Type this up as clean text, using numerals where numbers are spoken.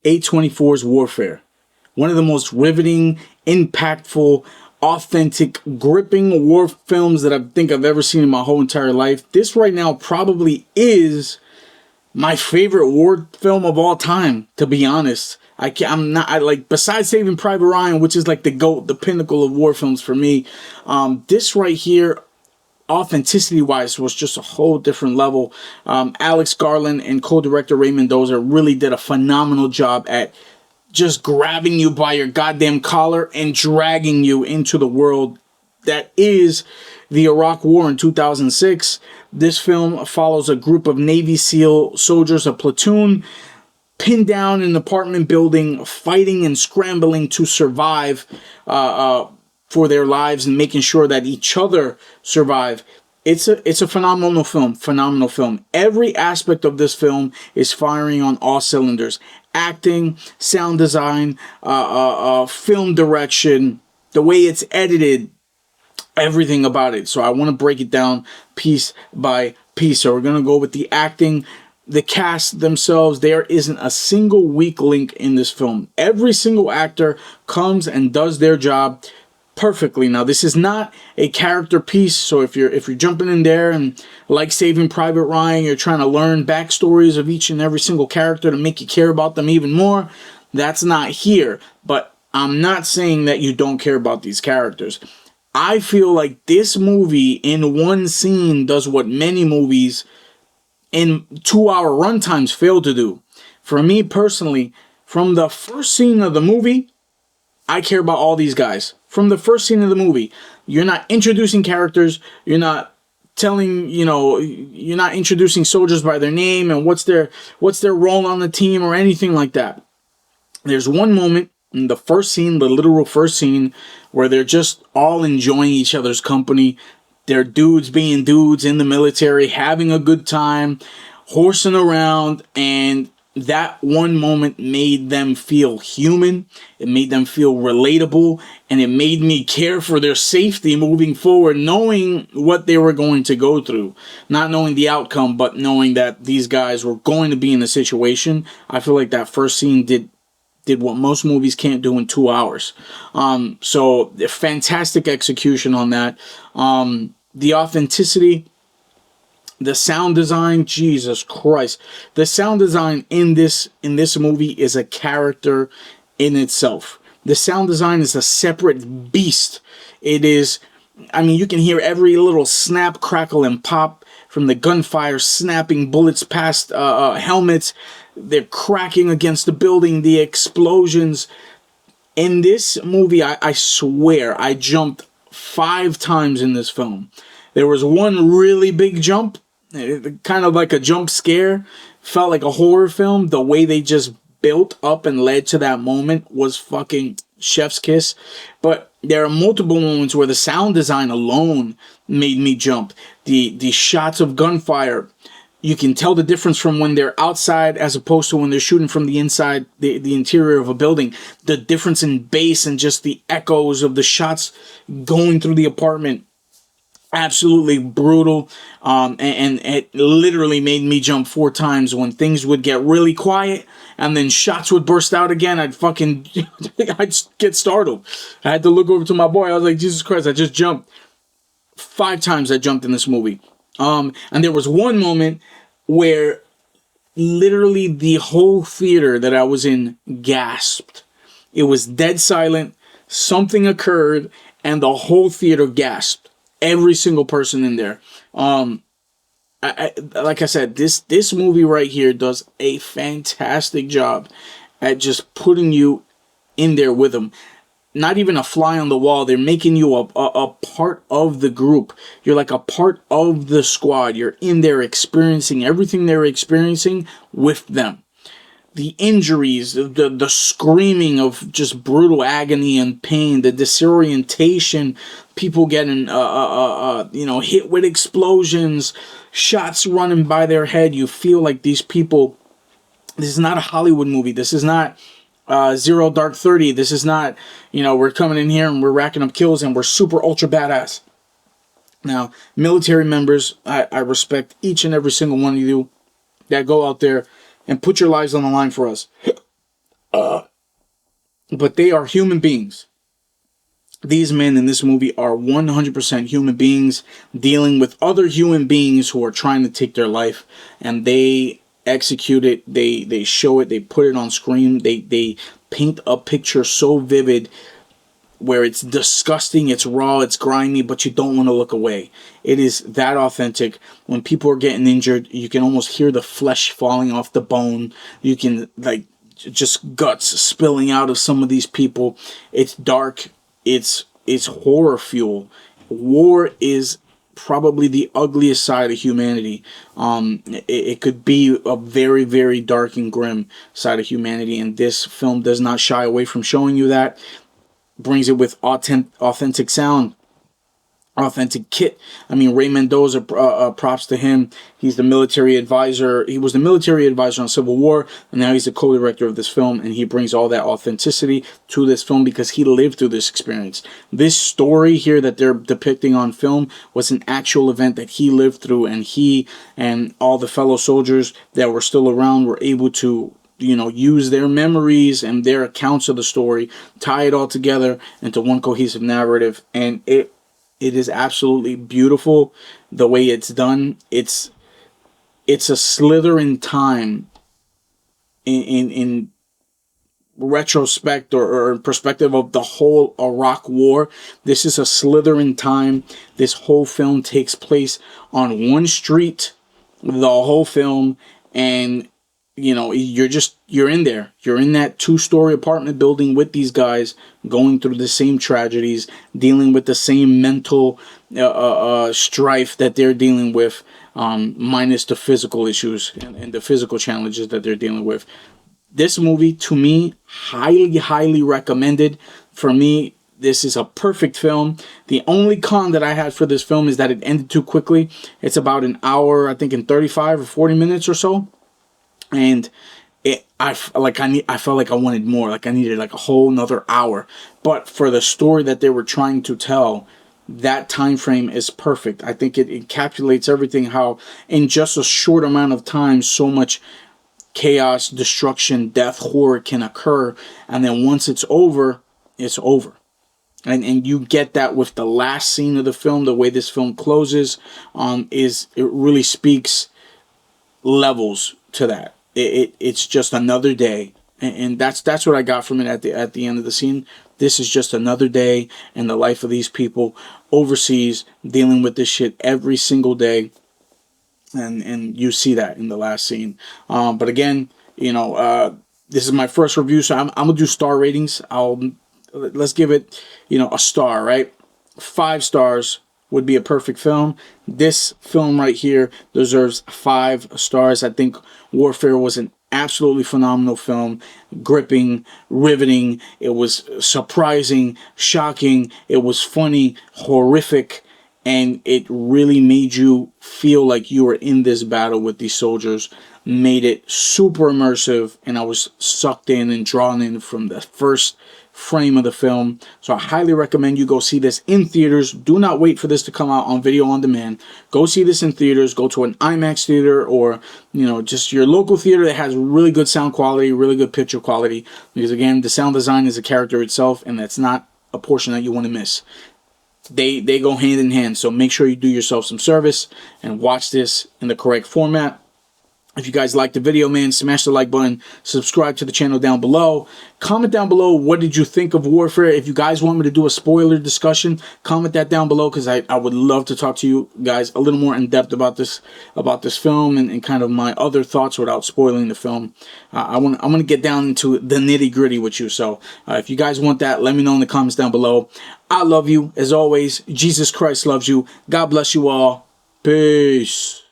A24's Warfare. One of the most riveting, impactful, authentic, gripping war films that I think I've ever seen in my whole entire life. This right now probably is my favorite war film of all time, to be honest. Besides Saving Private Ryan, which is like the GOAT, the pinnacle of war films for me, this right here, authenticity wise, was just a whole different level. Alex Garland and co-director Ray Mendoza really did a phenomenal job at just grabbing you by your goddamn collar and dragging you into the world that is the Iraq War in 2006. This film follows a group of Navy SEAL soldiers, a platoon, pinned down in an apartment building, fighting and scrambling to survive for their lives and making sure that each other survive. It's a phenomenal film. Every aspect of this film is firing on all cylinders. Acting, sound design, film direction, the way it's edited, everything about it. So I want to break it down piece by piece. So we're going to go with the acting. The cast themselves, there isn't a single weak link in this film. Every single actor comes and does their job perfectly. Now, this is not a character piece, so if you're jumping in there and like Saving Private Ryan, you're trying to learn backstories of each and every single character to make you care about them even more, that's not here. But I'm not saying that you don't care about these characters. I feel like this movie in one scene does what many movies in 2-hour runtimes fail to do. For me personally, from the first scene of the movie, I care about all these guys. From the first scene of the movie, you're not introducing characters, you're not you're not introducing soldiers by their name and what's their role on the team or anything like that. There's one moment in the first scene, the literal first scene, where they're just all enjoying each other's company. They're dudes being dudes in the military, having a good time, horsing around, and that one moment made them feel human. It made them feel relatable, and it made me care for their safety moving forward, knowing what they were going to go through. Not knowing the outcome, but knowing that these guys were going to be in a situation. I feel like that first scene did what most movies can't do in 2 hours. So fantastic execution on that. The authenticity, the sound design, Jesus Christ. The sound design in this movie is a character in itself. The sound design is a separate beast. It is, I mean, you can hear every little snap, crackle, and pop from the gunfire, snapping bullets past helmets. They're cracking against the building, the explosions. In this movie, I swear, I jumped 5 times in this film. There was one really big jump, kind of like a jump scare. Felt like a horror film. The way they just built up and led to that moment was fucking chef's kiss. But there are multiple moments where the sound design alone made me jump. The shots of gunfire, you can tell the difference from when they're outside as opposed to when they're shooting from the inside, the interior of a building. The difference in bass and just the echoes of the shots going through the apartment. Absolutely brutal. And it literally made me jump 4 times when things would get really quiet and then shots would burst out again. I'd get startled. I had to look over to my boy. I was like, Jesus Christ, I just jumped. 5 times I jumped in this movie. And there was one moment where literally the whole theater that I was in gasped. It was dead silent. Something occurred and the whole theater gasped. Every single person in there. Like I said, this movie right here does a fantastic job at just putting you in there with them. Not even a fly on the wall. They're making you a part of the group. You're like a part of the squad. You're in there experiencing everything they're experiencing with them. The injuries, the screaming of just brutal agony and pain, the disorientation, people getting hit with explosions, shots running by their head. You feel like these people. This is not a Hollywood movie. This is not Zero Dark 30. This is not, we're coming in here and we're racking up kills and we're super ultra badass. Now, military members, I respect each and every single one of you that go out there and put your lives on the line for us. But they are human beings. These men in this movie are 100% human beings dealing with other human beings who are trying to take their life, and they execute it. They show it. They put it on screen. They paint a picture so vivid where it's disgusting, it's raw, it's grimy, but you don't want to look away. It is that authentic. When people are getting injured, you can almost hear the flesh falling off the bone. You can, like, just guts spilling out of some of these people. It's dark. It's horror fuel. War is probably the ugliest side of humanity. It could be a very, very dark and grim side of humanity, and this film does not shy away from showing you that. Brings it with authentic sound, authentic kit. I mean, Ray Mendoza, props to him. He's the military advisor. He was the military advisor on Civil War, and now he's the co-director of this film, and he brings all that authenticity to this film because he lived through this experience. This story here that they're depicting on film was an actual event that he lived through, and he and all the fellow soldiers that were still around were able to, you know, use their memories and their accounts of the story, tie it all together into one cohesive narrative, and it is absolutely beautiful the way it's done. It's a slither in time in retrospect or perspective of the whole Iraq War. This is a slither in time. This whole film takes place on one street, the whole film, and you know, you're in there. You're in that 2-story apartment building with these guys going through the same tragedies, dealing with the same mental strife that they're dealing with, minus the physical issues and the physical challenges that they're dealing with. This movie, to me, highly, highly recommended. For me, this is a perfect film. The only con that I had for this film is that it ended too quickly. It's about an hour, I think, in 35 or 40 minutes or so. And I felt like I wanted more. Like I needed like a whole another hour. But for the story that they were trying to tell, that time frame is perfect. I think it encapsulates everything, how in just a short amount of time so much chaos, destruction, death, horror can occur. And then once it's over, it's over. And you get that with the last scene of the film. The way this film closes, it really speaks levels to that. It's just another day, and that's what I got from it at the end of the scene. This is just another day in the life of these people overseas dealing with this shit every single day, and you see that in the last scene. But again, you know, this is my first review, so I'm gonna do star ratings. Let's give it, you know, a star, right? 5 stars would be a perfect film. This film right here deserves 5 stars. I think Warfare was an absolutely phenomenal film. Gripping, riveting. It was surprising, shocking. It was funny, horrific, and it really made you feel like you were in this battle with these soldiers. Made it super immersive, and I was sucked in and drawn in from the first frame of the film. So I highly recommend you go see this in theaters. Do not wait for this to come out on video on demand. Go see this in theaters. Go to an IMAX theater, or, you know, just your local theater that has really good sound quality, really good picture quality, because again, the sound design is a character itself, and that's not a portion that you want to miss. They go hand in hand, so make sure you do yourself some service and watch this in the correct format. If you guys liked the video, man, smash the like button, subscribe to the channel down below. Comment down below, what did you think of Warfare? If you guys want me to do a spoiler discussion, comment that down below, because I would love to talk to you guys a little more in depth about this film and kind of my other thoughts without spoiling the film. I want to get down into the nitty gritty with you. So if you guys want that, let me know in the comments down below. I love you as always. Jesus Christ loves you. God bless you all. Peace.